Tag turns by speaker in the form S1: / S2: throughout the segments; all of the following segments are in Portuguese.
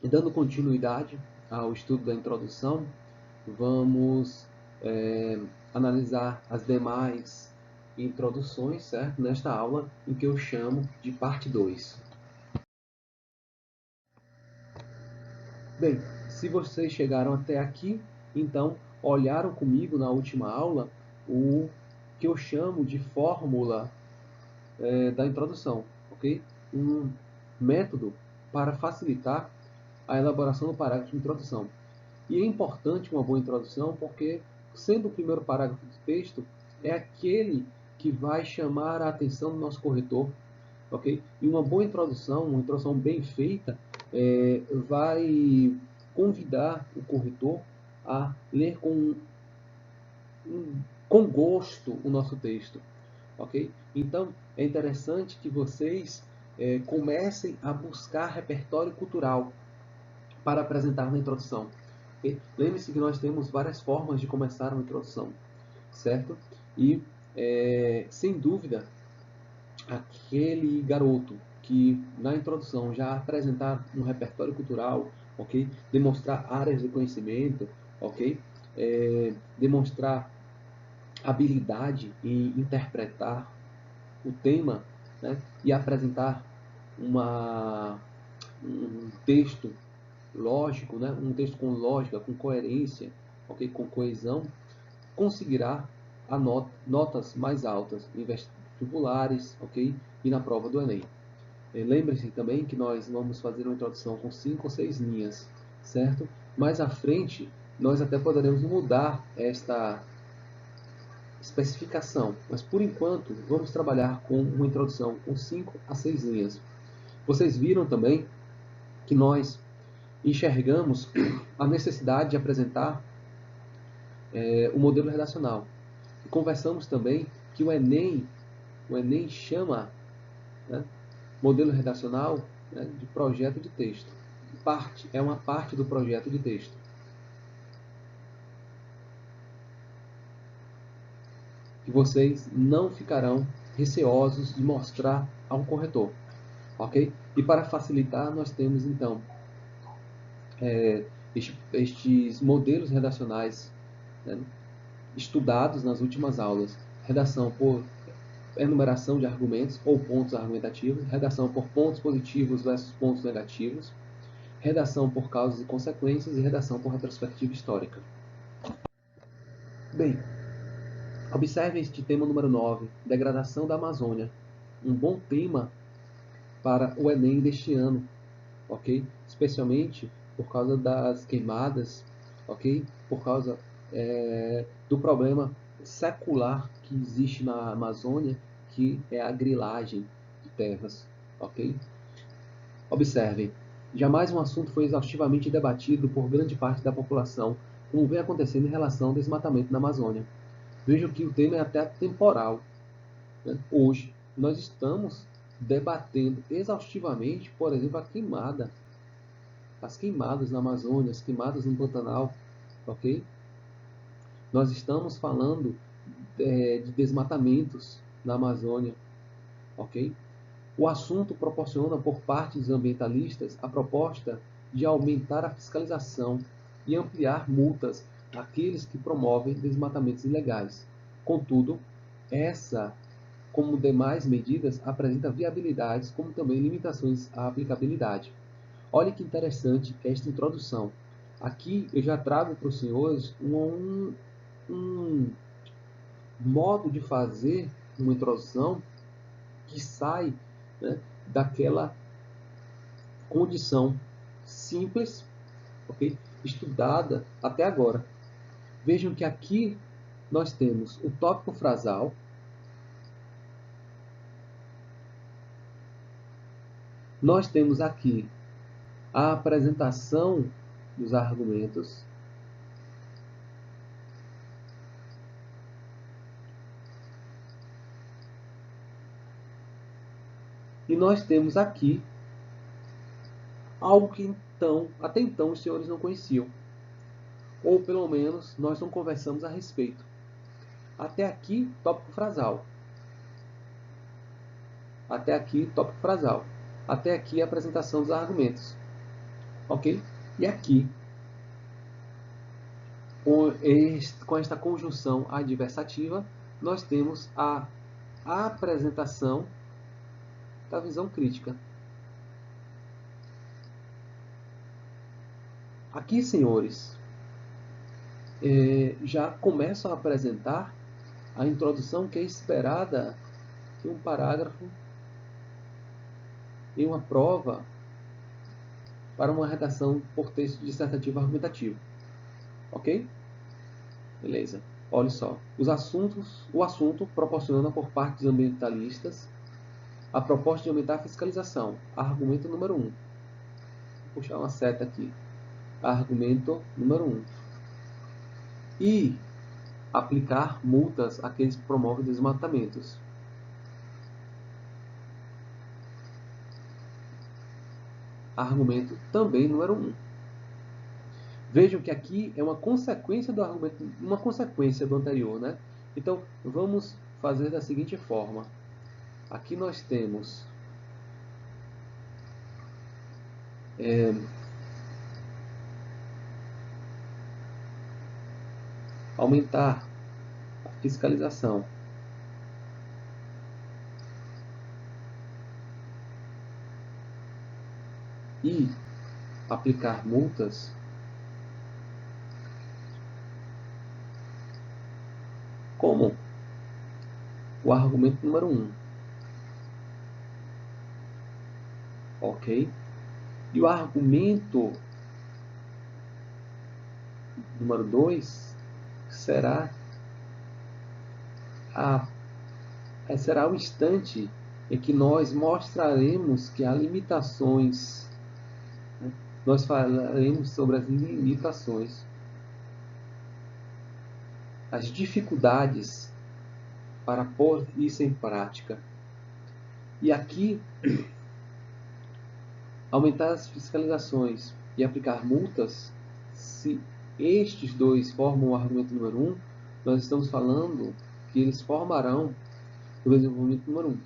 S1: E dando continuidade ao estudo da introdução, vamos analisar as demais introduções, certo? Nesta aula, em que eu chamo de parte 2. Bem, se vocês chegaram até aqui, então olharam comigo na última aula o que eu chamo de fórmula da introdução, ok? Um método para facilitar a elaboração do parágrafo de introdução. E é importante uma boa introdução porque, sendo o primeiro parágrafo do texto, é aquele que vai chamar a atenção do nosso corretor, ok? E uma introdução bem feita, vai convidar o corretor a ler com gosto o nosso texto, ok? Então, é interessante que vocês comecem a buscar repertório cultural para apresentar na introdução. Okay? Lembre-se que nós temos várias formas de começar uma introdução, certo? E, sem dúvida, aquele garoto que na introdução já apresentar um repertório cultural, ok? Demonstrar áreas de conhecimento, ok? Demonstrar habilidade em interpretar o tema, né? E apresentar um texto lógico, né? Um texto com lógica, com coerência, ok? Com coesão, conseguirá notas mais altas em vestibulares, ok? E na prova do Enem. Lembre-se também que nós vamos fazer uma introdução com 5 ou 6 linhas, certo? Mais à frente, nós até poderemos mudar esta especificação, mas por enquanto vamos trabalhar com uma introdução com 5 a 6 linhas. Vocês viram também que nós enxergamos a necessidade de apresentar o modelo redacional. E conversamos também que o Enem chama, né, modelo redacional, né, de projeto de texto. É uma parte do projeto de texto. E vocês não ficarão receosos de mostrar ao corretor, ok? E para facilitar, nós temos então estes modelos redacionais, né, estudados nas últimas aulas. Redação por enumeração de argumentos ou pontos argumentativos, redação por pontos positivos versus pontos negativos, redação por causas e consequências e redação por retrospectiva histórica. Bem, observe este tema número 9, degradação da Amazônia. Um bom tema para o Enem deste ano, ok? Especialmente por causa das queimadas, ok? Por causa do problema secular que existe na Amazônia, que é a grilagem de terras, ok? Observem, jamais um assunto foi exaustivamente debatido por grande parte da população, como vem acontecendo em relação ao desmatamento na Amazônia. Vejam que o tema é até temporal, né? Hoje, nós estamos debatendo exaustivamente, por exemplo, as queimadas na Amazônia, as queimadas no Pantanal, ok? Nós estamos falando de desmatamentos na Amazônia, ok? O assunto proporciona, por parte dos ambientalistas, a proposta de aumentar a fiscalização e ampliar multas àqueles que promovem desmatamentos ilegais. Contudo, essa, como demais medidas, apresenta viabilidades, como também limitações à aplicabilidade. Olha que interessante esta introdução. Aqui eu já trago para os senhores um modo de fazer uma introdução que sai, né, daquela condição simples, ok? Estudada até agora. Vejam que aqui nós temos o tópico frasal, nós temos aqui a apresentação dos argumentos, e nós temos aqui algo que até então os senhores não conheciam, ou pelo menos nós não conversamos a respeito. Até aqui, tópico frasal. Até aqui, tópico frasal. Até aqui, a apresentação dos argumentos. ok? E aqui, com esta conjunção adversativa, nós temos a apresentação da visão crítica. Aqui, senhores, já começam a apresentar a introdução que é esperada em um parágrafo, em uma prova, para uma redação por texto dissertativo argumentativo. Ok? Beleza. Olha só. O assunto proporciona por partes ambientalistas a proposta de aumentar a fiscalização. Argumento número 1. Vou puxar uma seta aqui. Argumento número 1. E aplicar multas àqueles que promovem desmatamentos. Argumento também número 1. Vejam que aqui é uma consequência do argumento, uma consequência do anterior, né? Então, vamos fazer da seguinte forma. Aqui nós temos aumentar a fiscalização. E aplicar multas como o argumento número 1. Ok? E o argumento número 2 será o instante em que nós mostraremos que há limitações. Né? Nós falaremos sobre as limitações, as dificuldades para pôr isso em prática. E aqui, aumentar as fiscalizações e aplicar multas, se estes dois formam o argumento número 1, nós estamos falando que eles formarão o desenvolvimento número 1.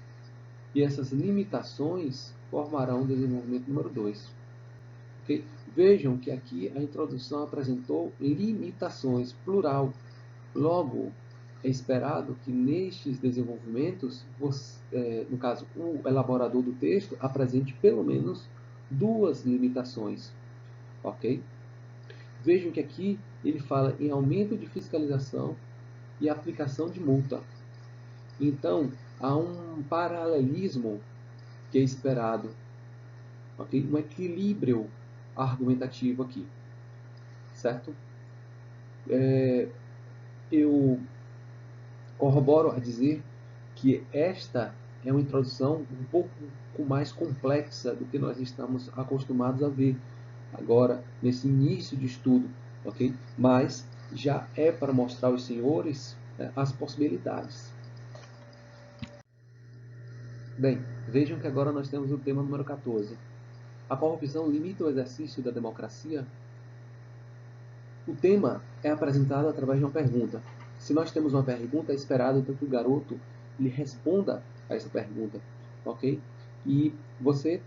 S1: E essas limitações formarão o desenvolvimento número 2. Okay? Vejam que aqui a introdução apresentou limitações, plural. Logo, é esperado que nestes desenvolvimentos, no caso, o elaborador do texto apresente pelo menos 2 limitações. Ok? Vejam que aqui ele fala em aumento de fiscalização e aplicação de multa. Então, há um paralelismo que é esperado. Ok? Um equilíbrio argumentativo aqui. Certo? Eu corroboro a dizer que esta é uma introdução um pouco mais complexa do que nós estamos acostumados a ver agora, nesse início de estudo, ok? Mas já é para mostrar aos senhores as possibilidades. Bem, vejam que agora nós temos o tema número 14. A corrupção limita o exercício da democracia? O tema é apresentado através de uma pergunta. Se nós temos uma pergunta, é esperado então que o garoto lhe responda a essa pergunta, ok? E você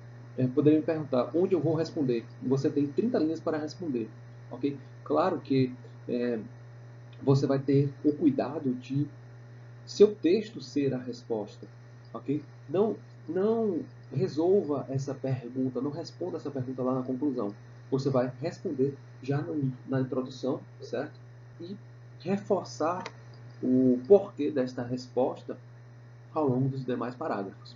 S1: poderia me perguntar, onde eu vou responder? Você tem 30 linhas para responder, ok? Claro que você vai ter o cuidado de seu texto ser a resposta, ok? Não resolva essa pergunta, não responda essa pergunta lá na conclusão. Você vai responder já na introdução, certo? E reforçar o porquê desta resposta ao longo dos demais parágrafos.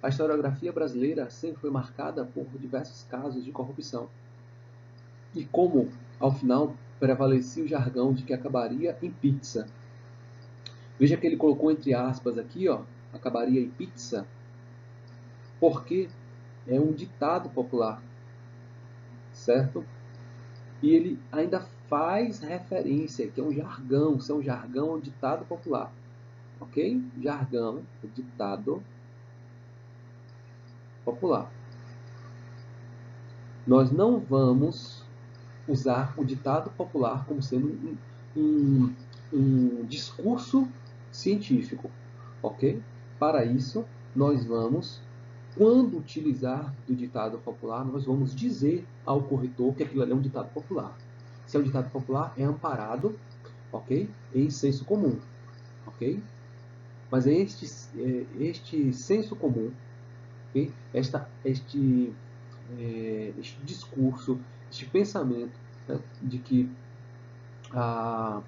S1: A historiografia brasileira sempre foi marcada por diversos casos de corrupção. E como, ao final, prevalecia o jargão de que acabaria em pizza. Veja que ele colocou entre aspas aqui, ó, acabaria em pizza, porque é um ditado popular, certo? E ele ainda faz referência, que é um jargão, isso é um jargão, um ditado popular, ok? Jargão, ditado popular. Nós não vamos usar o ditado popular como sendo um discurso científico, ok? Para isso, nós vamos quando utilizar do ditado popular, nós vamos dizer ao corretor que aquilo ali é um ditado popular. Se é um ditado popular, é amparado, ok? Em senso comum, ok? Mas é este senso comum, okay? Este discurso, este pensamento, né, de que a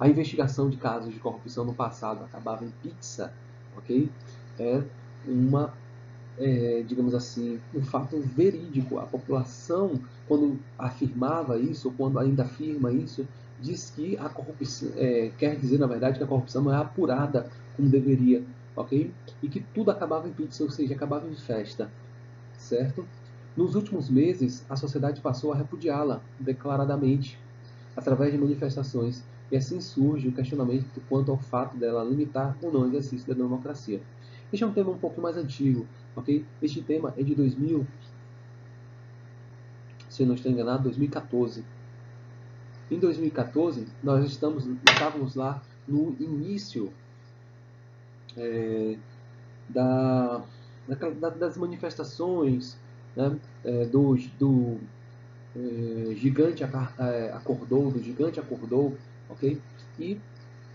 S1: investigação de casos de corrupção no passado acabava em pizza, ok? É uma, digamos assim, um fato verídico. A população, quando afirmava isso, ou quando ainda afirma isso, diz que a corrupção, quer dizer, na verdade, que a corrupção não é apurada como deveria, ok? E que tudo acabava em pizza, ou seja, acabava em festa, certo? Nos últimos meses, a sociedade passou a repudiá-la declaradamente, através de manifestações, e assim surge o questionamento quanto ao fato dela limitar ou não o exercício da democracia. Este é um tema um pouco mais antigo, ok? Este tema é de 2000, se eu não estou enganado, 2014. Em 2014, nós estávamos lá no início da, das manifestações, né, do gigante acordou, do gigante acordou, ok? E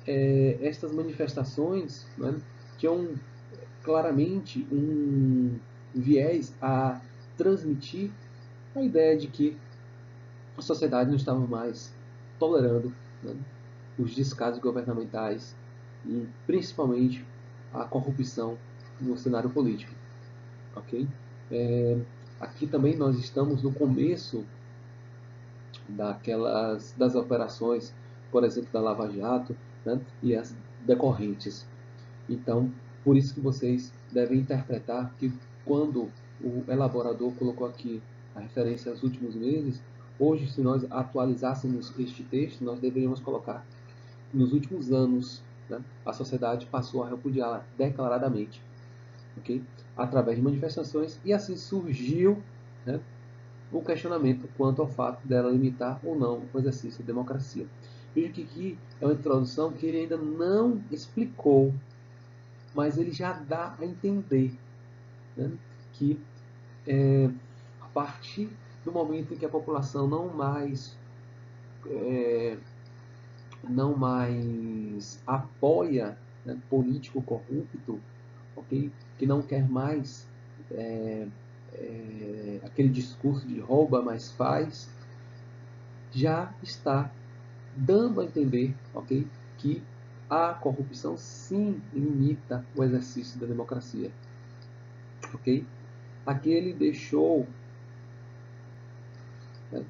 S1: estas manifestações, né, tinham claramente um viés a transmitir a ideia de que a sociedade não estava mais tolerando, né, os descasos governamentais e principalmente a corrupção no cenário político, ok? Aqui também nós estamos no começo das operações, por exemplo, da Lava Jato, né, e as decorrentes. Então, por isso que vocês devem interpretar que quando o elaborador colocou aqui a referência aos últimos meses, hoje, se nós atualizássemos este texto, nós deveríamos colocar nos últimos anos, né, a sociedade passou a repudiá-la declaradamente, okay? Através de manifestações, e assim surgiu, né, o questionamento quanto ao fato dela limitar ou não o exercício da democracia. Veja que aqui é uma introdução que ele ainda não explicou, mas ele já dá a entender, né, que a partir do momento em que a população não mais apoia, né, político corrupto, ok, que não quer mais aquele discurso de rouba, mas faz, já está dando a entender, ok, que a corrupção sim limita o exercício da democracia, ok? Aqui ele deixou, né,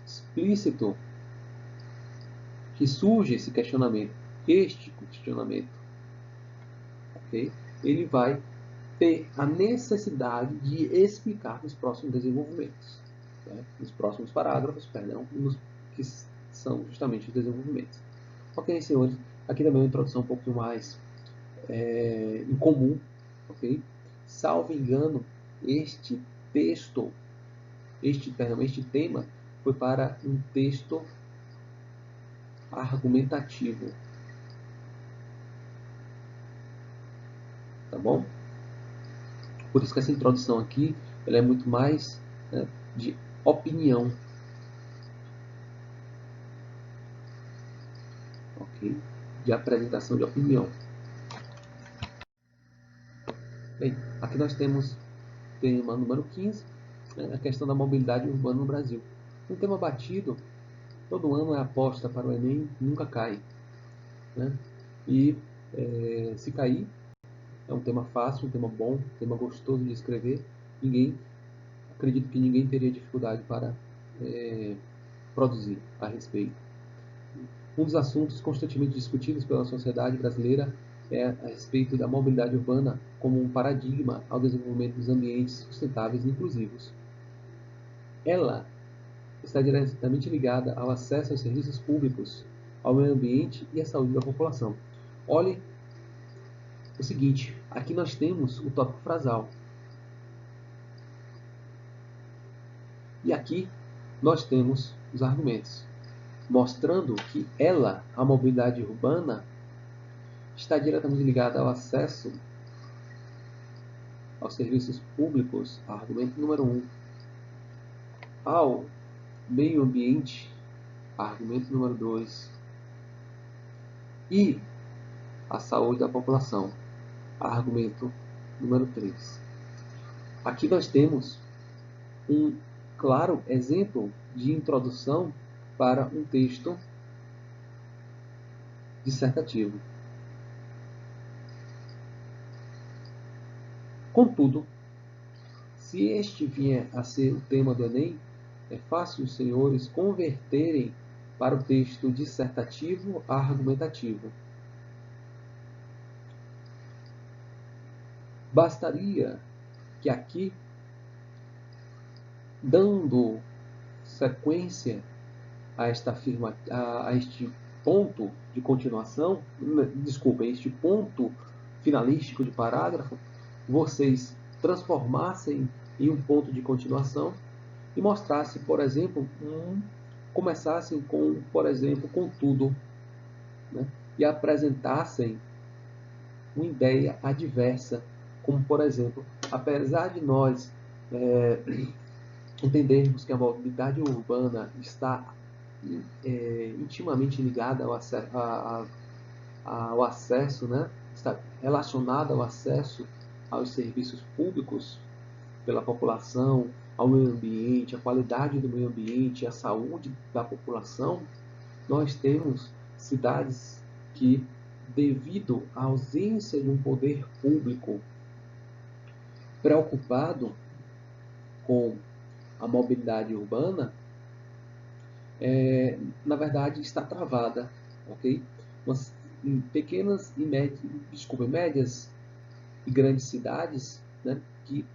S1: explícito que surge esse questionamento, ok? Ele vai ter a necessidade de explicar nos próximos desenvolvimentos, né? Nos próximos parágrafos, perdão, que são justamente os desenvolvimentos. Ok, senhores, aqui também uma introdução um pouco mais incomum, ok? Salvo engano, este texto, este tema foi para um texto argumentativo, tá bom? Por isso que essa introdução aqui, ela é muito mais, né, de opinião, ok? De apresentação de opinião. Bem, aqui nós temos tema número 15, né, a questão da mobilidade urbana no Brasil. Um tema batido, todo ano é aposta para o Enem, nunca cai, né? E se cair, é um tema fácil, um tema bom, um tema gostoso de escrever. Acredito que ninguém teria dificuldade para produzir a respeito. Um dos assuntos constantemente discutidos pela sociedade brasileira é a respeito da mobilidade urbana como um paradigma ao desenvolvimento dos ambientes sustentáveis e inclusivos. Ela está diretamente ligada ao acesso aos serviços públicos, ao meio ambiente e à saúde da população. Olhe o seguinte, aqui nós temos o tópico frasal. E aqui nós temos os argumentos. mostrando que ela, a mobilidade urbana, está diretamente ligada ao acesso aos serviços públicos, argumento número 1, ao meio ambiente, argumento número 2, e à saúde da população, argumento número 3. Aqui nós temos um claro exemplo de introdução para um texto dissertativo. Contudo, se este vier a ser o tema do Enem, é fácil os senhores converterem para o texto dissertativo a argumentativo. Bastaria que aqui, dando sequência a este ponto de continuação, este ponto finalístico de parágrafo, vocês transformassem em um ponto de continuação e mostrassem, por exemplo, começassem com, por exemplo, contudo, né? E apresentassem uma ideia adversa, como, por exemplo, apesar de nós entendermos que a mobilidade urbana está intimamente ligada ao acesso, né? Está relacionada ao acesso aos serviços públicos pela população, ao meio ambiente, à qualidade do meio ambiente, à saúde da população, nós temos cidades que, devido à ausência de um poder público preocupado com a mobilidade urbana, na verdade está travada, ok? Mas em pequenas e médias e grandes cidades, né, que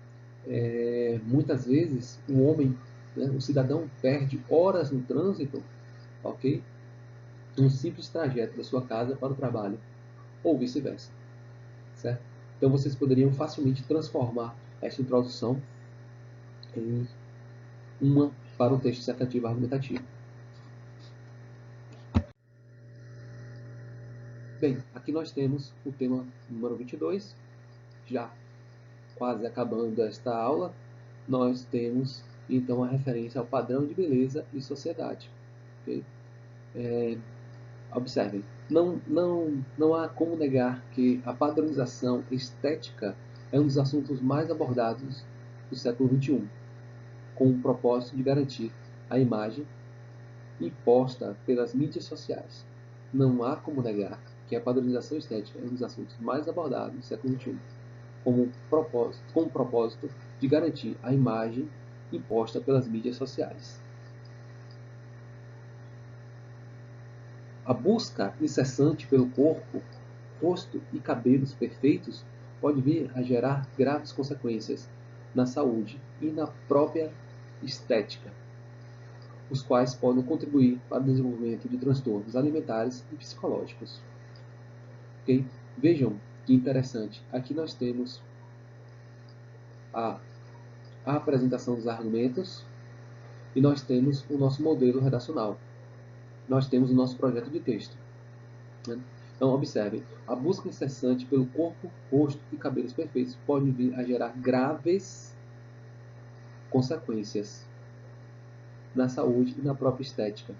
S1: muitas vezes o homem, né, o cidadão perde horas no trânsito, ok? Um simples trajeto da sua casa para o trabalho, ou vice-versa, certo? Então vocês poderiam facilmente transformar esta introdução em uma para um texto dissertativo argumentativo. Bem, aqui nós temos o tema número 22, já quase acabando esta aula, nós temos então a referência ao padrão de beleza e sociedade. Okay? Observem, não há como negar que a padronização estética é um dos assuntos mais abordados do século XXI, com o propósito de garantir a imagem imposta pelas mídias sociais. Não há como negar que a padronização estética é um dos assuntos mais abordados do século XXI, com o propósito de garantir a imagem imposta pelas mídias sociais. A busca incessante pelo corpo, rosto e cabelos perfeitos pode vir a gerar graves consequências na saúde e na própria estética, os quais podem contribuir para o desenvolvimento de transtornos alimentares e psicológicos. Okay? Vejam que interessante. Aqui nós temos a apresentação dos argumentos e nós temos o nosso modelo redacional. Nós temos o nosso projeto de texto. Né? Então, observem, a busca incessante pelo corpo, rosto e cabelos perfeitos pode vir a gerar graves consequências na saúde e na própria estética,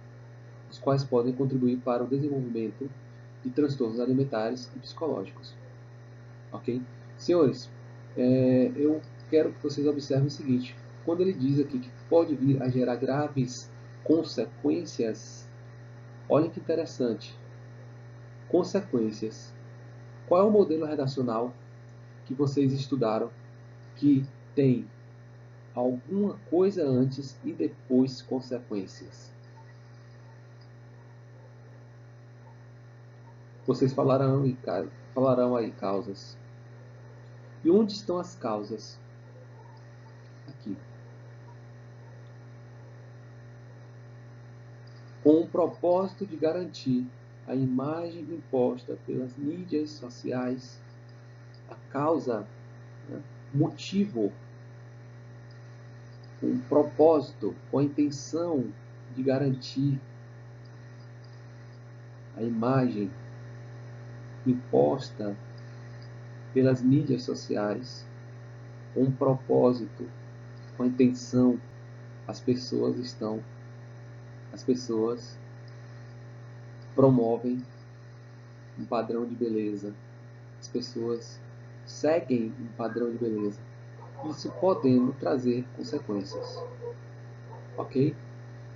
S1: os quais podem contribuir para o desenvolvimento de transtornos alimentares e psicológicos. Ok? Senhores, eu quero que vocês observem o seguinte: quando ele diz aqui que pode vir a gerar graves consequências, olhem que interessante. Consequências. Qual é o modelo redacional que vocês estudaram que tem alguma coisa antes e depois consequências? Vocês falarão aí causas. E onde estão as causas? Aqui. Com o propósito de garantir a imagem imposta pelas mídias sociais, a causa, né, motivo, com o propósito, com a intenção de garantir a imagem imposta pelas mídias sociais, com um propósito, com a intenção, as pessoas promovem um padrão de beleza, as pessoas seguem um padrão de beleza, isso podendo trazer consequências, ok?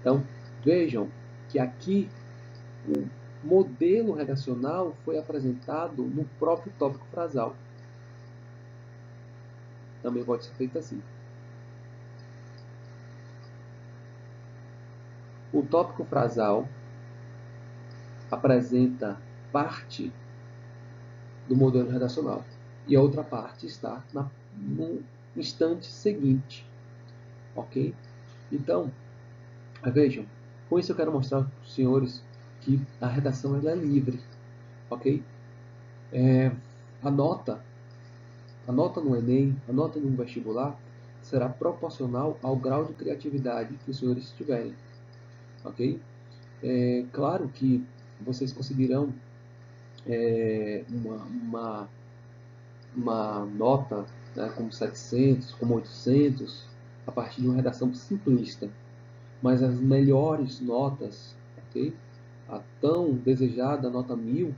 S1: Então, vejam que aqui o modelo redacional foi apresentado no próprio tópico frasal. Também pode ser feito assim. O tópico frasal apresenta parte do modelo redacional e a outra parte está no instante seguinte, ok? Então, vejam, com isso eu quero mostrar para os senhores que a redação ela é livre, ok? A nota no Enem, a nota no vestibular será proporcional ao grau de criatividade que os senhores tiverem, ok? Claro que vocês conseguirão uma nota, né, como 700, como 800, a partir de uma redação simplista. Mas as melhores notas, ok? A tão desejada nota 1000,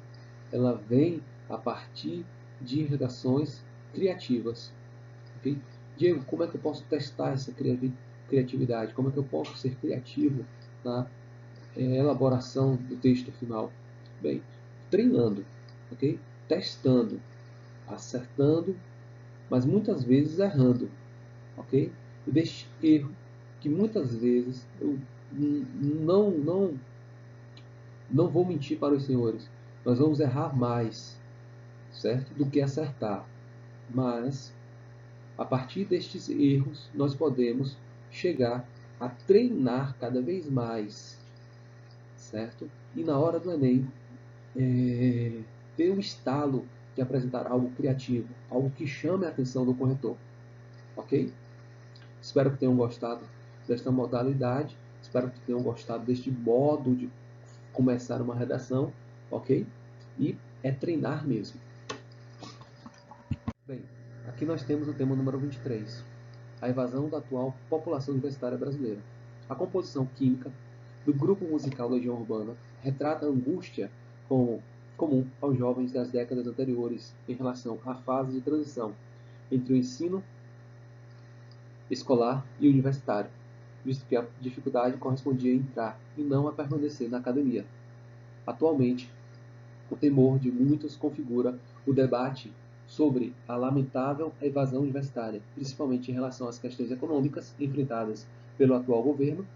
S1: ela vem a partir de redações criativas, ok? Diego, como é que eu posso testar essa criatividade? Como é que eu posso ser criativo na elaboração do texto final? Bem, treinando, ok? Testando, acertando, mas muitas vezes errando, ok? E deste erro que muitas vezes eu não vou mentir para os senhores, nós vamos errar mais, certo? Do que acertar. Mas a partir destes erros nós podemos chegar a treinar cada vez mais, certo? E na hora do Enem ter o estalo de apresentar algo criativo, algo que chame a atenção do corretor, ok? Espero que tenham gostado desta modalidade, espero que tenham gostado deste modo de começar uma redação, ok? E é treinar mesmo. Bem, aqui nós temos o tema número 23, a evasão da atual população universitária brasileira. A composição química do grupo musical Legião Urbana retrata a angústia comum aos jovens das décadas anteriores em relação à fase de transição entre o ensino escolar e universitário, visto que a dificuldade correspondia a entrar e não a permanecer na academia. Atualmente, o temor de muitos configura o debate sobre a lamentável evasão universitária, principalmente em relação às questões econômicas enfrentadas pelo atual governo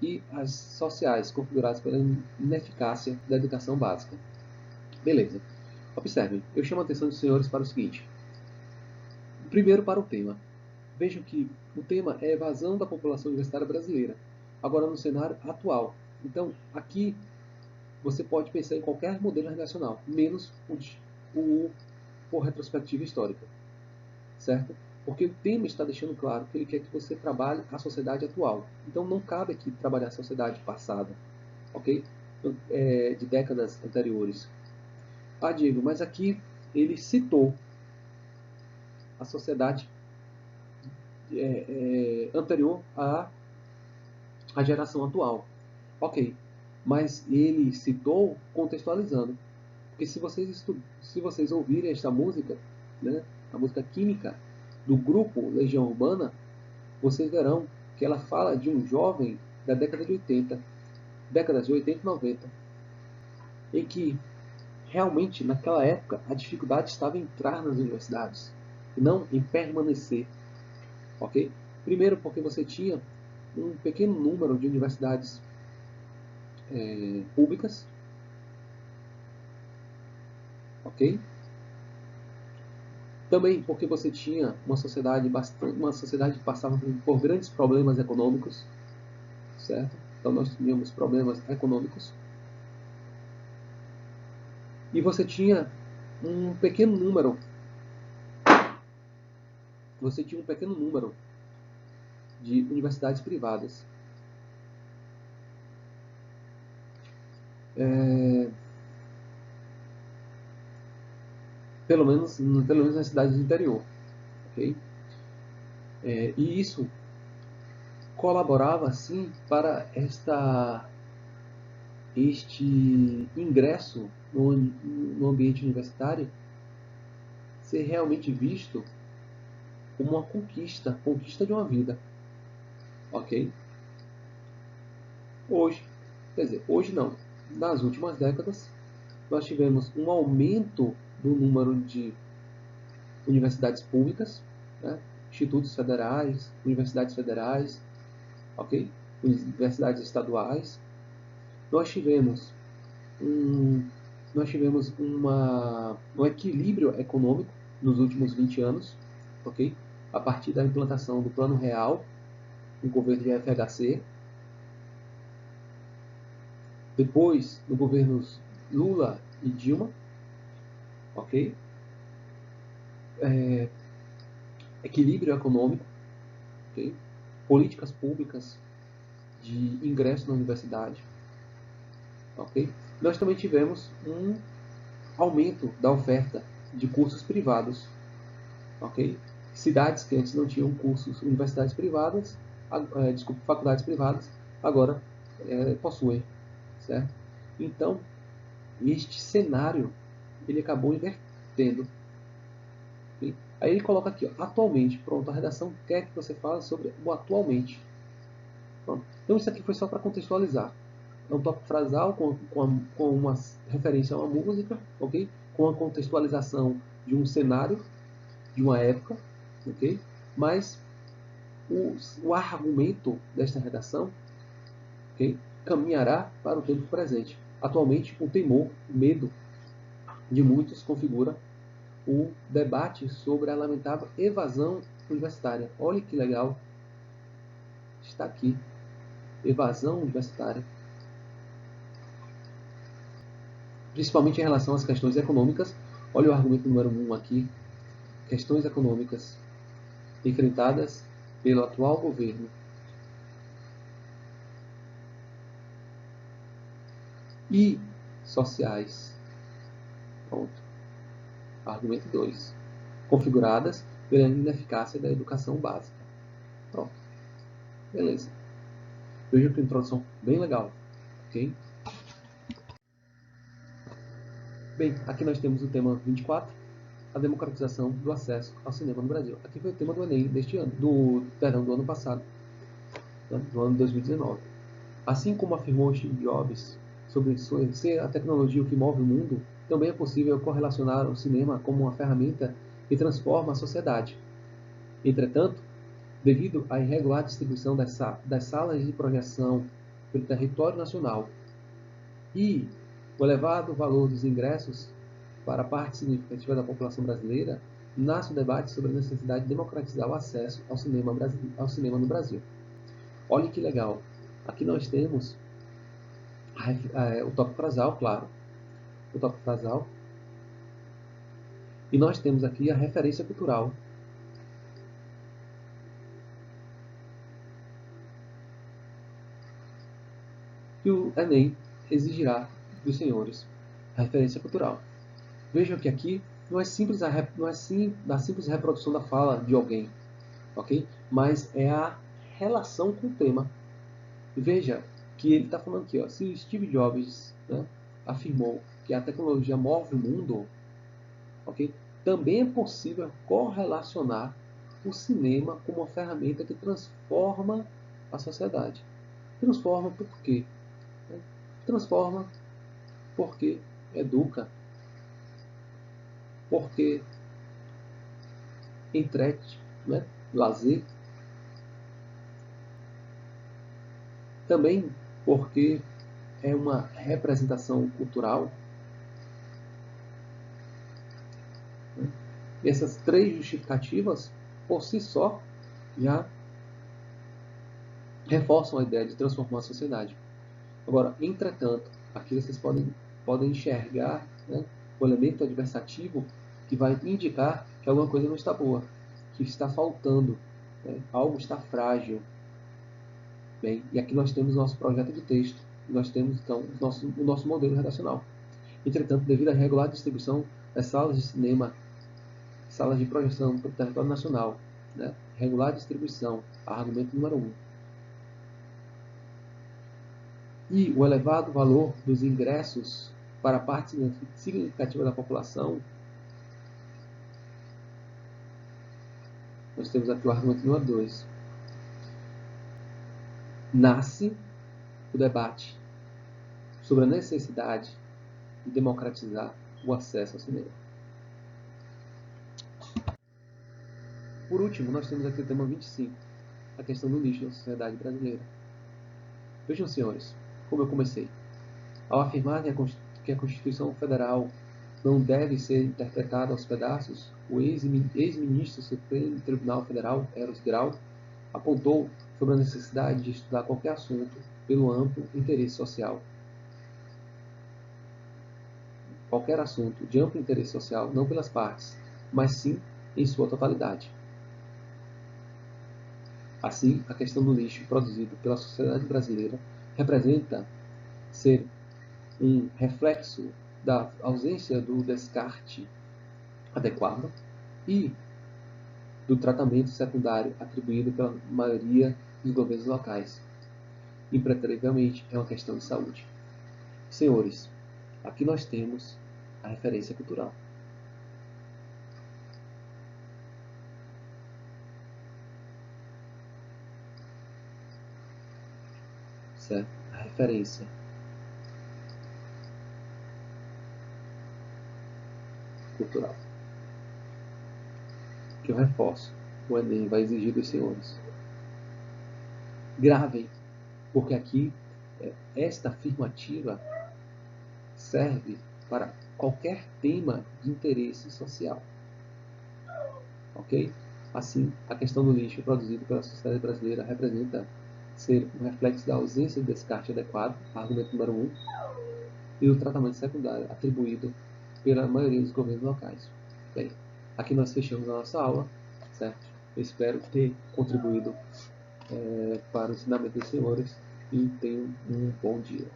S1: e as sociais configuradas pela ineficácia da educação básica. Beleza. Observem, eu chamo a atenção dos senhores para o seguinte. Primeiro para o tema. Vejam que o tema é evasão da população universitária brasileira, agora no cenário atual. Então, aqui você pode pensar em qualquer modelo redacional, menos o por retrospectiva histórica, certo? Porque o tema está deixando claro que ele quer que você trabalhe a sociedade atual. Então, não cabe aqui trabalhar a sociedade passada, ok? De décadas anteriores. Ah, Diego, mas aqui ele citou a sociedade anterior à geração atual. Ok, mas ele citou contextualizando. Porque se vocês ouvirem esta música, né, a música Química, do grupo Legião Urbana, vocês verão que ela fala de um jovem da década de 80, décadas de 80 e 90, em que realmente naquela época a dificuldade estava em entrar nas universidades e não em permanecer, ok? Primeiro porque você tinha um pequeno número de universidades públicas, ok? Também porque você tinha uma sociedade que passava por grandes problemas econômicos, certo? Então nós tínhamos problemas econômicos. E você tinha um pequeno número de universidades privadas. pelo menos nas cidades do interior. Okay? E isso colaborava, sim, para este ingresso no ambiente universitário ser realmente visto como uma conquista de uma vida. Ok? Hoje, quer dizer, hoje não, nas últimas décadas, nós tivemos um aumento do número de universidades públicas, né? Institutos federais, universidades federais, ok? Universidades estaduais. Nós tivemos um equilíbrio econômico nos últimos 20 anos, ok? A partir da implantação do Plano Real, no governo de FHC. Depois, no governos Lula e Dilma, ok? Equilíbrio econômico, ok? Políticas públicas de ingresso na universidade, ok? Nós também tivemos um aumento da oferta de cursos privados, ok? Cidades que antes não tinham cursos, universidades privadas, faculdades privadas, agora possuem, certo? Então, este cenário ele acabou invertendo. Okay? Aí ele coloca aqui, ó, atualmente, pronto, a redação quer que você fale sobre o atualmente. Pronto. Então isso aqui foi só para contextualizar. É um tópico frasal com uma referência a uma música, ok? Com a contextualização de um cenário, de uma época, ok? Mas o argumento desta redação, ok? Caminhará para o tempo presente. Atualmente, o temor, o medo de muitos configura o debate sobre a lamentável evasão universitária. Olha que legal. Está aqui. Evasão universitária. Principalmente em relação às questões econômicas. Olha o argumento número 1 aqui. Questões econômicas enfrentadas pelo atual governo. E sociais. Pronto. Argumento 2. Configuradas pela ineficácia da educação básica. Pronto. Beleza. Veja que introdução bem legal. Ok? Bem, aqui nós temos o tema 24, a democratização do acesso ao cinema no Brasil. Aqui foi o tema do Enem deste ano, do ano passado, né, do ano 2019. Assim como afirmou Steve Jobs sobre ser a tecnologia o que move o mundo, também é possível correlacionar o cinema como uma ferramenta que transforma a sociedade. Entretanto, devido à irregular distribuição das salas de projeção pelo território nacional e o elevado valor dos ingressos para a parte significativa da população brasileira, nasce o debate sobre a necessidade de democratizar o acesso ao cinema no Brasil. Olha que legal. Aqui nós temos o tópico frasal, claro. O tópico frasal. E nós temos aqui a referência cultural. Que o Enem exigirá dos senhores. A referência cultural. Vejam que aqui não é simples a simples reprodução da fala de alguém, ok? Mas é a relação com o tema. Veja que ele está falando aqui, ó, se Steve Jobs, né, afirmou que a tecnologia move o mundo, ok? Também é possível correlacionar o cinema como uma ferramenta que transforma a sociedade. Transforma por quê? Transforma porque educa, porque entrete, né? Lazer. Também porque é uma representação cultural. Né? E essas três justificativas, por si só, já reforçam a ideia de transformar a sociedade. Agora, entretanto, aqui vocês podem enxergar, né, o elemento adversativo que vai indicar que alguma coisa não está boa, que está faltando, né, algo está frágil. Bem, e aqui nós temos o nosso projeto de texto, nós temos então o nosso modelo redacional. Entretanto, devido à irregular distribuição das salas de cinema, salas de projeção para o território nacional, né? Regular distribuição, argumento número 1. E o elevado valor dos ingressos para a parte significativa da população, nós temos aqui o argumento número 2. Nasce o debate sobre a necessidade de democratizar o acesso ao cinema. Por último, nós temos aqui o tema 25, a questão do lixo na sociedade brasileira. Vejam, senhores, como eu comecei. Ao afirmar que a Constituição Federal não deve ser interpretada aos pedaços, o ex-ministro do Supremo Tribunal Federal, Eros Grau, apontou sobre a necessidade de estudar qualquer assunto pelo amplo interesse social. Qualquer assunto de amplo interesse social, não pelas partes, mas sim em sua totalidade. Assim, a questão do lixo produzido pela sociedade brasileira representa ser um reflexo da ausência do descarte adequado e do tratamento secundário atribuído pela maioria dos governos locais. Impreterivelmente, é uma questão de saúde. Senhores, aqui nós temos a referência cultural. Certo? A referência cultural. Que eu reforço, o Enem vai exigir dos senhores. Gravem, porque aqui esta afirmativa serve para qualquer tema de interesse social. Ok? Assim, a questão do lixo produzido pela sociedade brasileira representa ser um reflexo da ausência de descarte adequado, argumento número 1, e do tratamento secundário atribuído pela maioria dos governos locais. Bem, aqui nós fechamos a nossa aula, certo? Eu espero ter contribuído para o ensinamento dos senhores e tenham um bom dia.